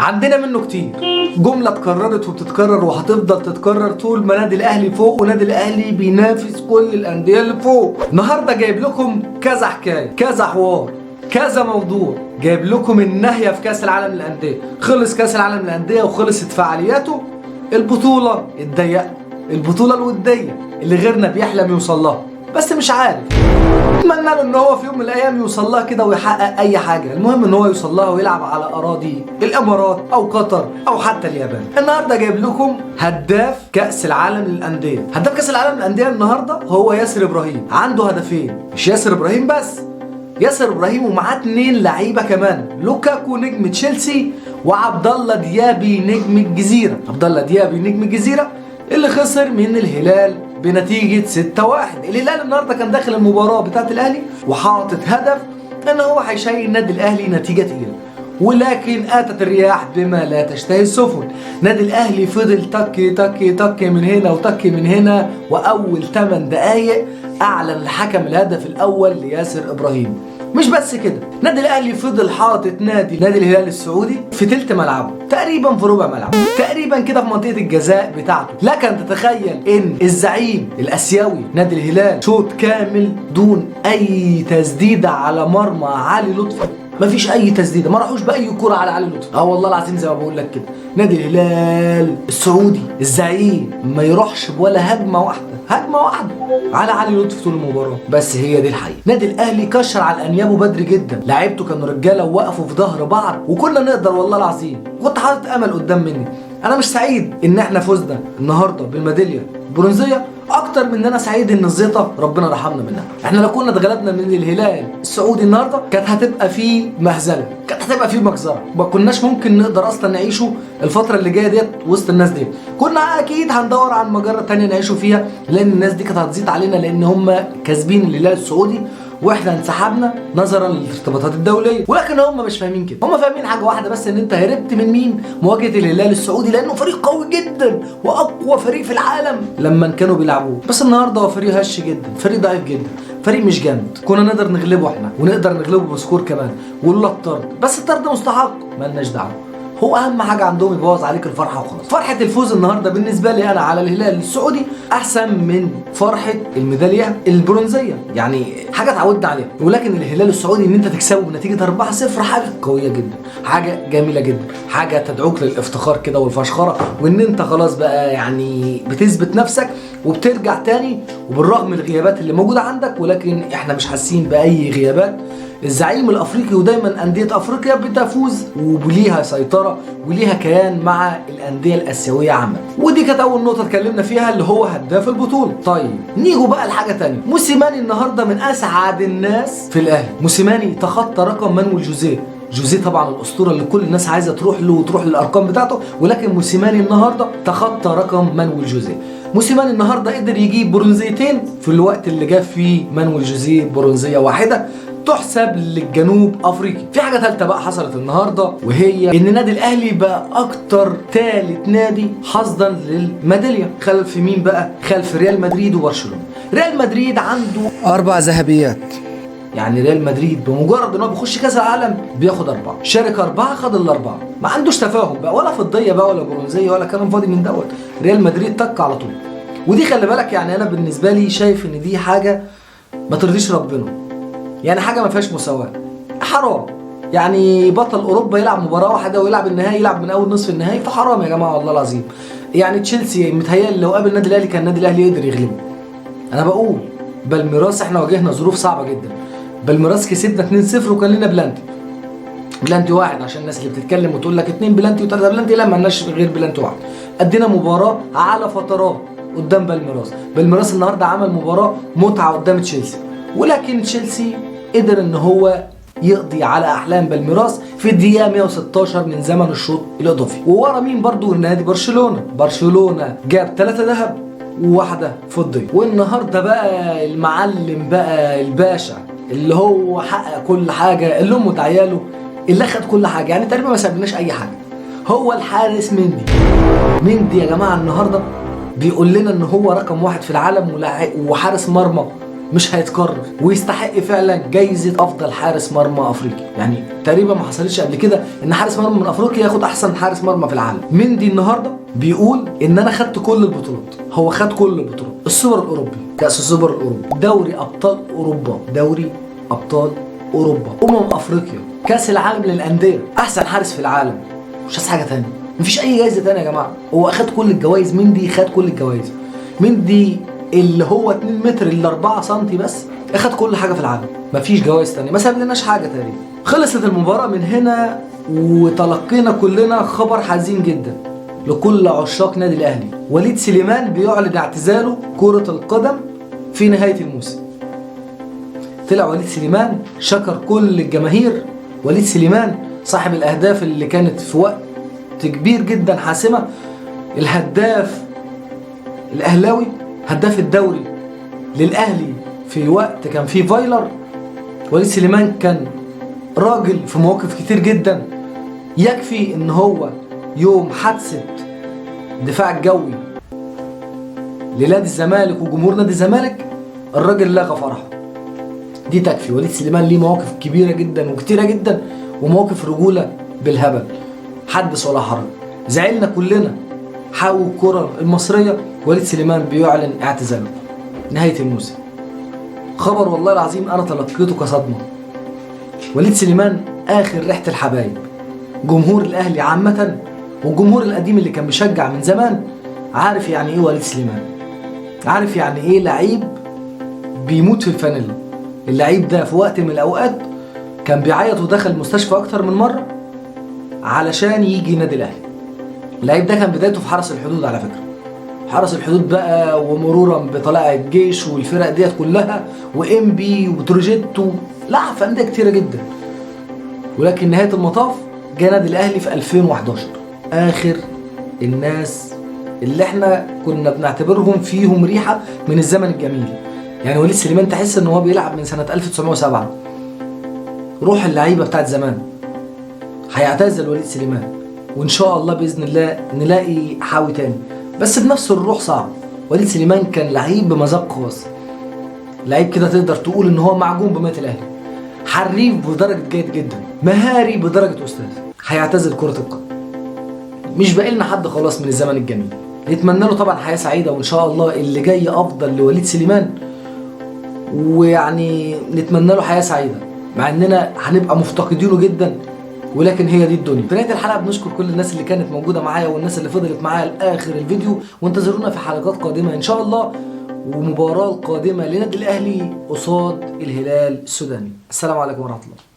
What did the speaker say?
عندنا منه كتير. جملة اتكررت وبتتكرر وهتفضل تتكرر طول ما نادي الاهلي فوق، ونادي الاهلي بينافس كل الاندية اللي فوق. النهارده جايب لكم كذا حكاية، كذا حوار، كذا موضوع. جايب لكم النهاية في كاس العالم للاندية. خلص كاس العالم للاندية وخلصت فعالياته. البطولة الضيقة، البطولة الودية اللي غيرنا بيحلم يوصل لها بس مش عارف. اتمنى له ان هو في يوم من الايام يوصل لها كده ويحقق اي حاجه، المهم ان هو يوصل لها ويلعب على اراضي الامارات او قطر او حتى اليابان. النهارده جايب لكم هداف كاس العالم للانديه. هداف كاس العالم للانديه النهارده هو ياسر ابراهيم. عنده هدفين، مش ياسر ابراهيم بس، ياسر ابراهيم ومعاه 2 لعيبه كمان، لوكاكو نجم تشيلسي وعبد الله ديابي نجم الجزيره. عبد الله ديابي نجم الجزيره اللي خسر من الهلال بنتيجة 6-1. الهلال النهارده كان داخل المباراة بتاعت الاهلي وحاطط هدف ان هو هيشيل النادي الاهلي نتيجة تقيلة، ولكن اتت الرياح بما لا تشتهي السفن. نادي الاهلي فضل تك تك تك من هنا وتك من هنا، واول 8 دقايق اعلن الحكم الهدف الاول لياسر ابراهيم. مش بس كده، نادي الاهلي فضل حاطط نادي الهلال السعودي في تلت ملعبه، تقريبا في ربع ملعبه، تقريبا كده في منطقه الجزاء بتاعته. لك ان تتخيل ان الزعيم الاسيوي نادي الهلال شوط كامل دون اي تسديده على مرمى علي لطفي. مفيش اي تسديده، ما راحوش باي كره على علي لطفي. والله العظيم زي ما بقول لك كده، نادي الهلال السعودي الزعيم ما يروحش بولا هجمه واحده على علي لطفي طول المباراه. بس هي دي الحقيقه. نادي الاهلي كشر على انيابه بدري جدا، لعيبته كانوا رجاله ووقفوا في ظهر بعض وكنا نقدر. والله العظيم كنت حاطط امل قدام مني. انا مش سعيد ان احنا فزنا النهارده بالميداليه البرونزيه اكتر من ان انا سعيد ان الزيطه ربنا رحمنا منها. احنا لو كنا اتغلبنا من الهلال السعودي النهارده كانت هتبقى في مهزله، كانت هتبقى في مجزره، ما كناش ممكن نقدر اصلا نعيشه الفتره اللي جايه ديت وسط الناس دي. كنا اكيد هندور على مجره ثانيه نعيشه فيها، لان الناس دي كانت هتزيط علينا لان هم كاسبين الهلال السعودي واحنا انسحبنا نظرا للارتباطات الدوليه. ولكن هم مش فاهمين كده، هم فاهمين حاجه واحده بس، ان انت هربت من مين؟ مواجهه الهلال السعودي، لانه فريق قوي جدا واقوى فريق في العالم لما كانوا بيلعبوه. بس النهارده هو فريق هش جدا، فريق ضعيف جدا، فريق مش جامد. كنا نقدر نغلبه احنا ونقدر نغلبه بسكور كمان، ولولا الطرد، بس الطرد مستحق مالناش دعوه. هو اهم حاجه عندهم يبوظ عليك الفرحه وخلاص. فرحه الفوز النهارده بالنسبه لي انا على الهلال السعودي احسن من فرحه الميداليه البرونزيه، يعني حاجه اتعودنا عليها. ولكن الهلال السعودي ان انت تكسبه بنتيجه 4-0 حاجه قويه جدا، حاجه جميله جدا، حاجه تدعوك للافتخار كده والفشخره، وان انت خلاص بقى يعني بتثبت نفسك وبترجع تاني. وبالرغم من الغيابات اللي موجوده عندك، ولكن احنا مش حاسين باي غيابات. الزعيم الافريقي ودايما انديه افريقيا بتفوز وليها سيطره وليها كيان مع الانديه الاسيويه عامه. ودي كانت اول نقطه اتكلمنا فيها اللي هو هداف البطوله. طيب نيجوا بقى لحاجه ثانيه. موسيماني النهارده من اسعد الناس في الاهلي. موسيماني تخطى رقم مانويل جوزيه طبعا الاسطوره اللي كل الناس عايزه تروح له وتروح للارقام بتاعته، ولكن موسيماني النهارده تخطى رقم مانويل جوزيه. موسيماني النهارده قدر يجيب برونزيتين في الوقت اللي جاب فيه مانويل جوزيه برونزيه واحده تحسب للجنوب افريقي. في حاجه ثالثه بقى حصلت النهارده، وهي ان نادي الاهلي بقى اكتر ثالث نادي حظا للميداليه، خلف مين بقى؟ خلف ريال مدريد وبرشلونه. ريال مدريد عنده 4 ذهبيات، يعني ريال مدريد بمجرد ان هو بيخش كاس العالم بياخد 4، شارك 4 خد ال4، ما عندوش تفاهم بقى ولا فضيه بقى ولا برونزيه ولا كلام فاضي من دوت. ريال مدريد تك على طول. ودي خلي بالك، يعني انا بالنسبه لي شايف ان دي حاجه ما ترضيش ربنا، يعني حاجه ما فيهاش مساواه، حرام. يعني بطل اوروبا يلعب مباراه واحده ويلعب النهائي، يلعب من اول نصف النهائي، فحرام يا جماعه والله العظيم. يعني تشيلسي متهيألي لو قابل النادي الاهلي كان النادي الاهلي يقدر يغلبه. انا بقول بالميراس احنا واجهنا ظروف صعبه جدا، بالميراس كسبنا 2-0 وكان لنا بلانتي واحد، عشان الناس اللي بتتكلم وتقول لك 2 بلانتي و3 بلانتي، لا ما لناش غير بلانتي واحد. ادينا مباراه على فترات قدام بالميراس النهارده عمل مباراه متعه قدام تشيلسي، ولكن تشيلسي قدر ان هو يقضي على احلام بالميراس في الدقيقه 116 من زمن الشوط الاضافي. وورا مين برضو؟ نادي برشلونه جاب 3 ذهب وواحده فضيه. والنهارده بقى المعلم بقى الباشا اللي هو حقق كل حاجه، اللي امه عياله اللي اخد كل حاجه، يعني تقريبا ما سابناش اي حاجه. هو الحارس مندي يا جماعه النهارده بيقول لنا ان هو رقم 1 في العالم وحارس مرمى مش هيتكرر، ويستحق فعلا جايزه افضل حارس مرمى افريقي. يعني تقريبا ما حصلتش قبل كده ان حارس مرمى من افريقيا ياخد احسن حارس مرمى في العالم. مندي النهارده بيقول ان انا خدت كل البطولات. هو خد كل البطولات، السوبر الاوروبي، كاس السوبر الاوروبي، دوري ابطال اوروبا، دوري ابطال اوروبا، افريقيا، كاس العالم للانديه، احسن حارس في العالم. مش عايز حاجه ثانيه، مفيش اي جايزه ثانيه يا جماعه. هو اخد كل الجوائز. مندي خد كل الجوائز. مندي اللي هو 2 متر ل 4 سم بس اخد كل حاجه في العالم. مفيش جوائز ثانيه، ما سابلناش حاجه تقريبا. خلصت المباراه من هنا، وتلقينا كلنا خبر حزين جدا لكل عشاق نادي الاهلي. وليد سليمان بيعلن اعتزاله كره القدم في نهايه الموسم. طلع وليد سليمان شكر كل الجماهير. وليد سليمان صاحب الاهداف اللي كانت في وقت كبير جدا حاسمه، الهداف الاهلاوي، هداف الدوري للاهلي في وقت كان فيه فايلر. وليد سليمان كان راجل في مواقف كتير جدا. يكفي ان هو يوم حادثه الدفاع الجوي لنادي الزمالك وجمهور نادي الزمالك، الراجل لغى فرحه. دي تكفي. وليد سليمان ليه مواقف كبيره جدا وكتيره جدا، ومواقف رجوله بالهبل، حدث ولا حرج. زعلنا كلنا حاول الكره المصريه. وليد سليمان بيعلن اعتزاله نهايه الموسم. خبر والله العظيم انا تلقيته كصدمه. وليد سليمان اخر ريحه الحبايب. جمهور الاهلي عامه والجمهور القديم اللي كان بيشجع من زمان عارف يعني ايه وليد سليمان، عارف يعني ايه لعيب بيموت في الفانيلا. اللعيب ده في وقت من الاوقات كان بيعيط ودخل المستشفى اكتر من مره علشان يجي نادي الاهلي. اللعيب ده كان بدايته في حرس الحدود على فكره. حرس الحدود بقى، ومرورا بطلائع الجيش والفرق ديت كلها، وانبي وبتروجيت، لا في انديه كتيره جدا. ولكن نهايه المطاف جه نادي الاهلي في 2011. اخر الناس اللي احنا كنا بنعتبرهم فيهم ريحه من الزمن الجميل. يعني وليد سليمان تحس ان هو بيلعب من سنه 1907. روح اللعيبه بتاعت زمان. هيعتزل وليد سليمان، وان شاء الله باذن الله نلاقي حاوي تاني بس بنفس الروح. صعب. وليد سليمان كان لعيب بمذاق خاص، لعيب كده تقدر تقول ان هو معجون بمية الاهلي، حريف بدرجه جيد جدا، مهاري بدرجه استاذ. هيعتزل كره القدم. مش باقي لنا حد خلاص من الزمن الجميل. نتمنى له طبعا حياه سعيده، وان شاء الله اللي جاي افضل لوليد سليمان. ويعني نتمنى له حياه سعيده، مع اننا هنبقى مفتقدينه جدا، ولكن هي دي الدنيا. في نهايه الحلقه بنشكر كل الناس اللي كانت موجوده معايا والناس اللي فضلت معايا لاخر الفيديو، وانتظرونا في حلقات قادمه ان شاء الله، ومباراه قادمه لنادي الاهلي قصاد الهلال السوداني. السلام عليكم ورحمه الله.